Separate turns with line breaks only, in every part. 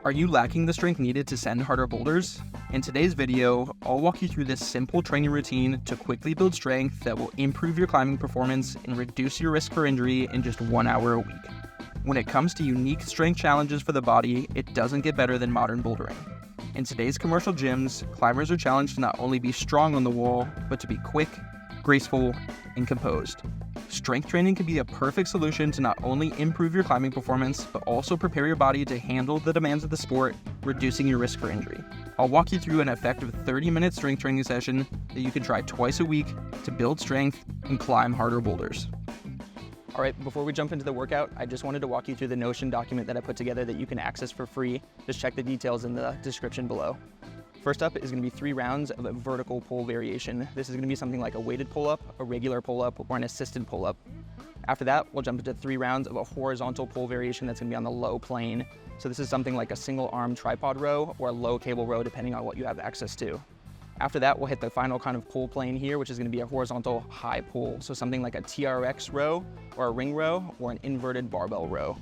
Are you lacking the strength needed to send harder boulders? In today's video, I'll walk you through this simple training routine to quickly build strength that will improve your climbing performance and reduce your risk for injury in just 1 hour a week. When it comes to unique strength challenges for the body, it doesn't get better than modern bouldering. In today's commercial gyms, climbers are challenged to not only be strong on the wall, but to be quick, graceful, and composed. Strength training can be a perfect solution to not only improve your climbing performance, but also prepare your body to handle the demands of the sport, reducing your risk for injury. I'll walk you through an effective 30-minute strength training session that you can try twice a week to build strength and climb harder boulders. All right, before we jump into the workout, I just wanted to walk you through the Notion document that I put together that you can access for free. Just check the details in the description below. First up is going to be 3 rounds of a vertical pull variation. This is going to be something like a weighted pull-up, a regular pull-up, or an assisted pull-up. After that, we'll jump into 3 rounds of a horizontal pull variation that's going to be on the low plane. So this is something like a single arm tripod row or a low cable row, depending on what you have access to. After that, we'll hit the final kind of pull plane here, which is going to be a horizontal high pull. So something like a TRX row or a ring row or an inverted barbell row.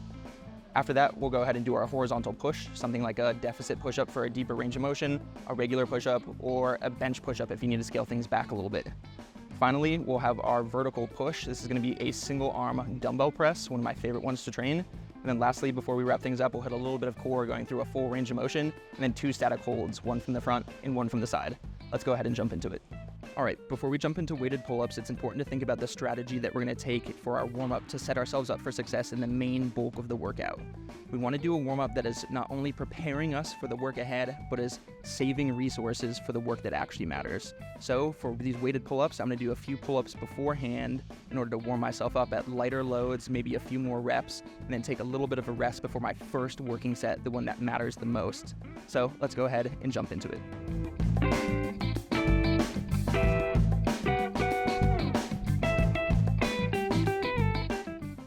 After that, we'll go ahead and do our horizontal push, something like a deficit push-up for a deeper range of motion, a regular push-up, or a bench push-up if you need to scale things back a little bit. Finally, we'll have our vertical push. This is going to be a single arm dumbbell press, one of my favorite ones to train. And then lastly, before we wrap things up, we'll hit a little bit of core going through a full range of motion, and then 2 static holds, one from the front and one from the side. Let's go ahead and jump into it. All right, before we jump into weighted pull-ups, it's important to think about the strategy that we're going to take for our warm-up to set ourselves up for success in the main bulk of the workout. We want to do a warm-up that is not only preparing us for the work ahead, but is saving resources for the work that actually matters. So for these weighted pull-ups, I'm going to do a few pull-ups beforehand in order to warm myself up at lighter loads, maybe a few more reps, and then take a little bit of a rest before my first working set, the one that matters the most. So let's go ahead and jump into it.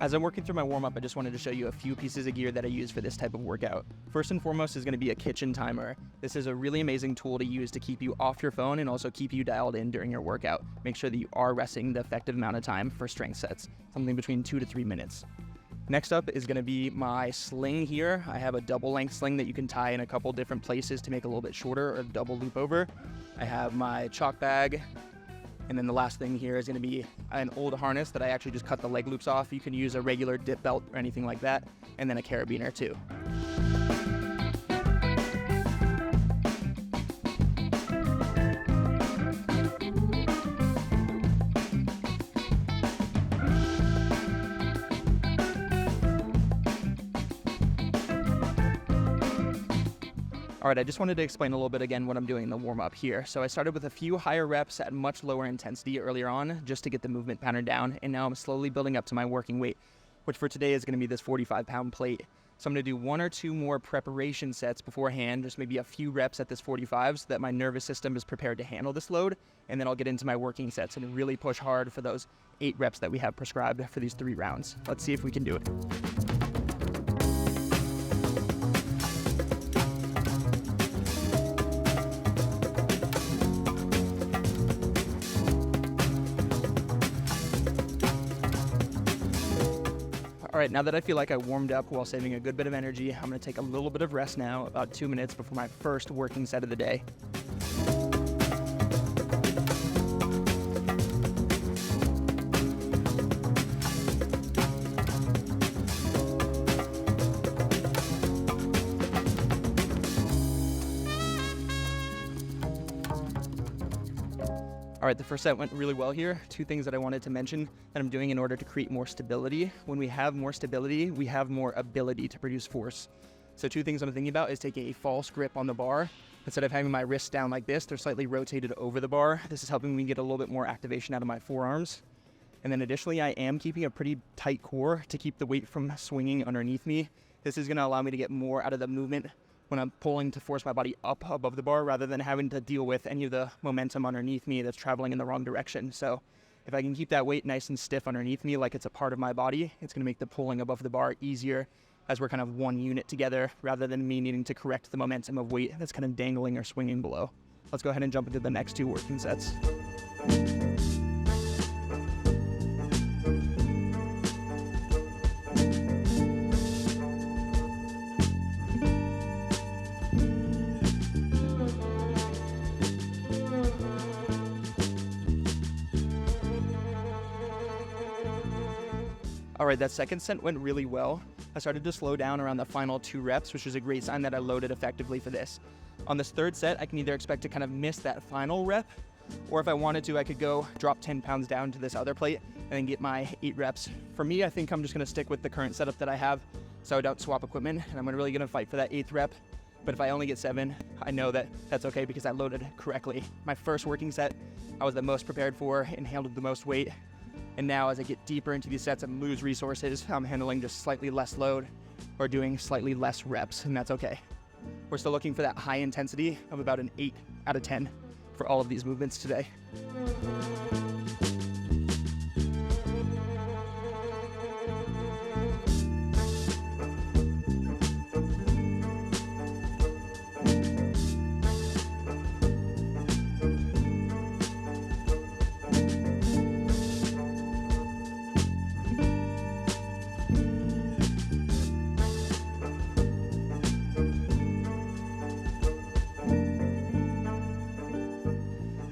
As I'm working through my warm-up, I just wanted to show you a few pieces of gear that I use for this type of workout. First and foremost is going to be a kitchen timer. This is a really amazing tool to use to keep you off your phone and also keep you dialed in during your workout. Make sure that you are resting the effective amount of time for strength sets, something between 2 to 3 minutes. Next up is going to be my sling here. I have a double length sling that you can tie in a couple different places to make it a little bit shorter or double loop over. I have my chalk bag. And then the last thing here is going to be an old harness that I actually just cut the leg loops off. You can use a regular dip belt or anything like that, and then a carabiner too. All right, I just wanted to explain a little bit again what I'm doing in the warm-up here. So I started with a few higher reps at much lower intensity earlier on just to get the movement pattern down, and now I'm slowly building up to my working weight, which for today is going to be this 45-pound plate. So I'm going to do 1 or 2 more preparation sets beforehand, just maybe a few reps at this 45 so that my nervous system is prepared to handle this load, and then I'll get into my working sets and really push hard for those 8 reps that we have prescribed for these 3 rounds. Let's see if we can do it. All right, now that I feel like I warmed up while saving a good bit of energy, I'm going to take a little bit of rest now, about 2 minutes before my first working set of the day. All right, the first set went really well here. 2 things that I wanted to mention that I'm doing in order to create more stability. When we have more stability, we have more ability to produce force. So 2 things I'm thinking about is taking a false grip on the bar. Instead of having my wrists down like this, they're slightly rotated over the bar. This is helping me get a little bit more activation out of my forearms. And then additionally, I am keeping a pretty tight core to keep the weight from swinging underneath me. This is gonna allow me to get more out of the movement when I'm pulling to force my body up above the bar rather than having to deal with any of the momentum underneath me that's traveling in the wrong direction. So if I can keep that weight nice and stiff underneath me like it's a part of my body, it's going to make the pulling above the bar easier as we're kind of one unit together rather than me needing to correct the momentum of weight that's kind of dangling or swinging below. Let's go ahead and jump into the next 2 working sets. All right, that second set went really well. I started to slow down around the final 2 reps, which is a great sign that I loaded effectively for this. On this third set, I can either expect to kind of miss that final rep, or if I wanted to, I could go drop 10 pounds down to this other plate and then get my 8 reps. For me, I think I'm just gonna stick with the current setup that I have, so I don't swap equipment, and I'm really gonna fight for that 8th rep. But if I only get 7, I know that that's okay because I loaded correctly. My first working set, I was the most prepared for and handled the most weight. And now as I get deeper into these sets and lose resources, I'm handling just slightly less load or doing slightly less reps, and that's okay. We're still looking for that high intensity of about an 8 out of 10 for all of these movements today.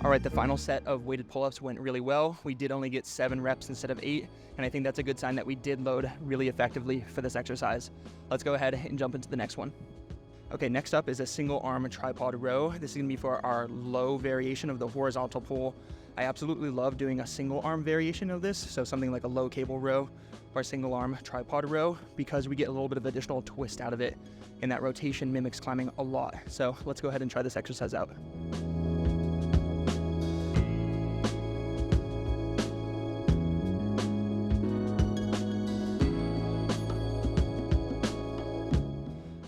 All right, the final set of weighted pull-ups went really well. We did only get 7 reps instead of 8, and I think that's a good sign that we did load really effectively for this exercise. Let's go ahead and jump into the next one. Okay, next up is a single arm tripod row. This is gonna be for our low variation of the horizontal pull. I absolutely love doing a single arm variation of this, so something like a low cable row or a single arm tripod row, because we get a little bit of additional twist out of it, and that rotation mimics climbing a lot. So let's go ahead and try this exercise out.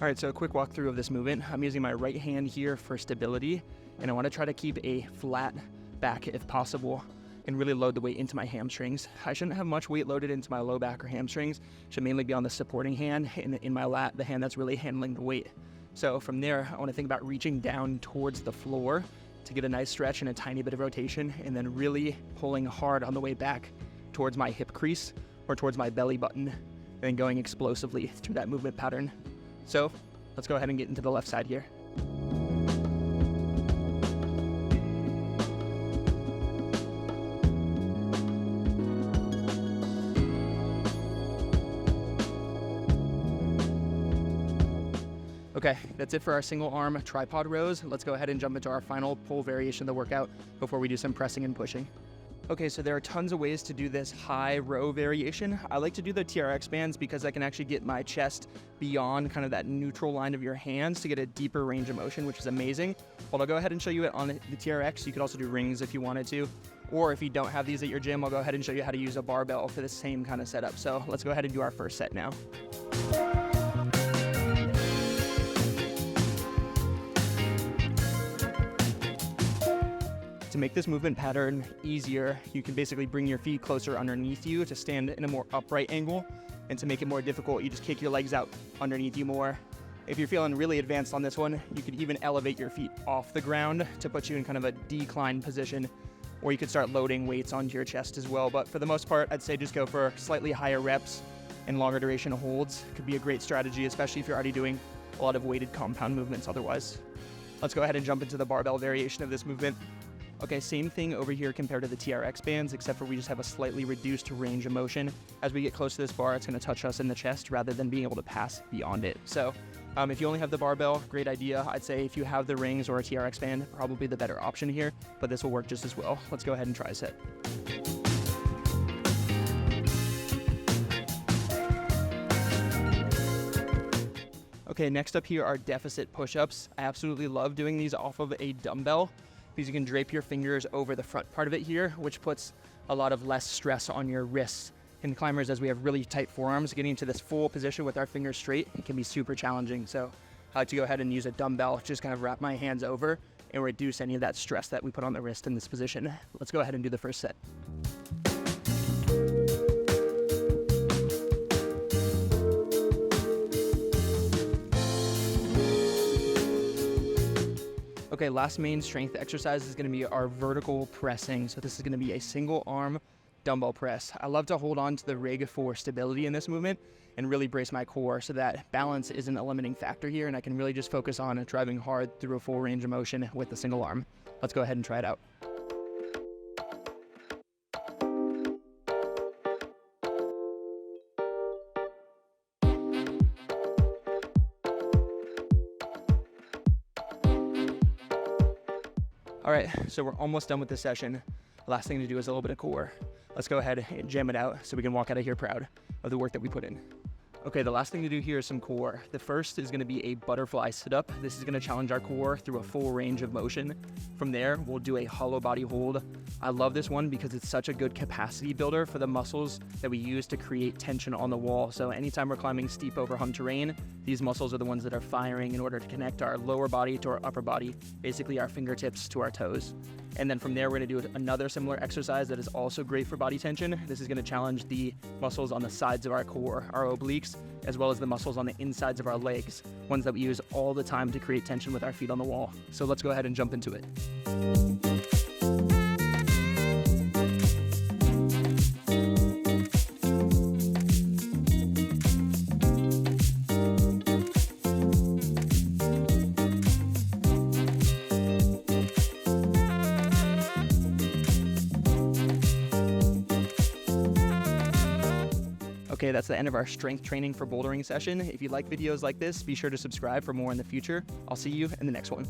All right, so a quick walkthrough of this movement. I'm using my right hand here for stability, and I want to try to keep a flat back if possible and really load the weight into my hamstrings. I shouldn't have much weight loaded into my low back or hamstrings. Should mainly be on the supporting hand in my lat, the hand that's really handling the weight. So from there, I want to think about reaching down towards the floor to get a nice stretch and a tiny bit of rotation, and then really pulling hard on the way back towards my hip crease or towards my belly button, and then going explosively through that movement pattern. So let's go ahead and get into the left side here. Okay, that's it for our single arm tripod rows. Let's go ahead and jump into our final pull variation of the workout before we do some pressing and pushing. Okay, so there are tons of ways to do this high row variation. I like to do the TRX bands because I can actually get my chest beyond kind of that neutral line of your hands to get a deeper range of motion, which is amazing. Well, I'll go ahead and show you it on the TRX. You could also do rings if you wanted to. Or if you don't have these at your gym, I'll go ahead and show you how to use a barbell for the same kind of setup. So let's go ahead and do our first set now. To make this movement pattern easier, you can basically bring your feet closer underneath you to stand in a more upright angle. And to make it more difficult, you just kick your legs out underneath you more. If you're feeling really advanced on this one, you could even elevate your feet off the ground to put you in kind of a decline position, or you could start loading weights onto your chest as well. But for the most part, I'd say just go for slightly higher reps and longer duration holds. Could be a great strategy, especially if you're already doing a lot of weighted compound movements otherwise. Let's go ahead and jump into the barbell variation of this movement. Okay, same thing over here compared to the TRX bands, except for we just have a slightly reduced range of motion. As we get close to this bar, it's gonna touch us in the chest rather than being able to pass beyond it. So if you only have the barbell, great idea. I'd say if you have the rings or a TRX band, probably the better option here, but this will work just as well. Let's go ahead and try a set. Okay, next up here are deficit push-ups. I absolutely love doing these off of a dumbbell, because you can drape your fingers over the front part of it here, which puts a lot of less stress on your wrists. In climbers, as we have really tight forearms, getting into this full position with our fingers straight, it can be super challenging. So I like to go ahead and use a dumbbell, just kind of wrap my hands over and reduce any of that stress that we put on the wrist in this position. Let's go ahead and do the first set. Okay, last main strength exercise is gonna be our vertical pressing. So this is gonna be a single arm dumbbell press. I love to hold on to the rig for stability in this movement and really brace my core so that balance isn't a limiting factor here, and I can really just focus on driving hard through a full range of motion with the single arm. Let's go ahead and try it out. All right, so we're almost done with this session. Last thing to do is a little bit of core. Let's go ahead and jam it out so we can walk out of here proud of the work that we put in. Okay, the last thing to do here is some core. The first is gonna be a butterfly sit-up. This is gonna challenge our core through a full range of motion. From there, we'll do a hollow body hold. I love this one because it's such a good capacity builder for the muscles that we use to create tension on the wall. So anytime we're climbing steep overhung terrain, these muscles are the ones that are firing in order to connect our lower body to our upper body, basically our fingertips to our toes. And then from there, we're gonna do another similar exercise that is also great for body tension. This is gonna challenge the muscles on the sides of our core, our obliques, as well as the muscles on the insides of our legs, ones that we use all the time to create tension with our feet on the wall. So let's go ahead and jump into it. Okay, that's the end of our strength training for bouldering session. If you like videos like this, be sure to subscribe for more in the future. I'll see you in the next one.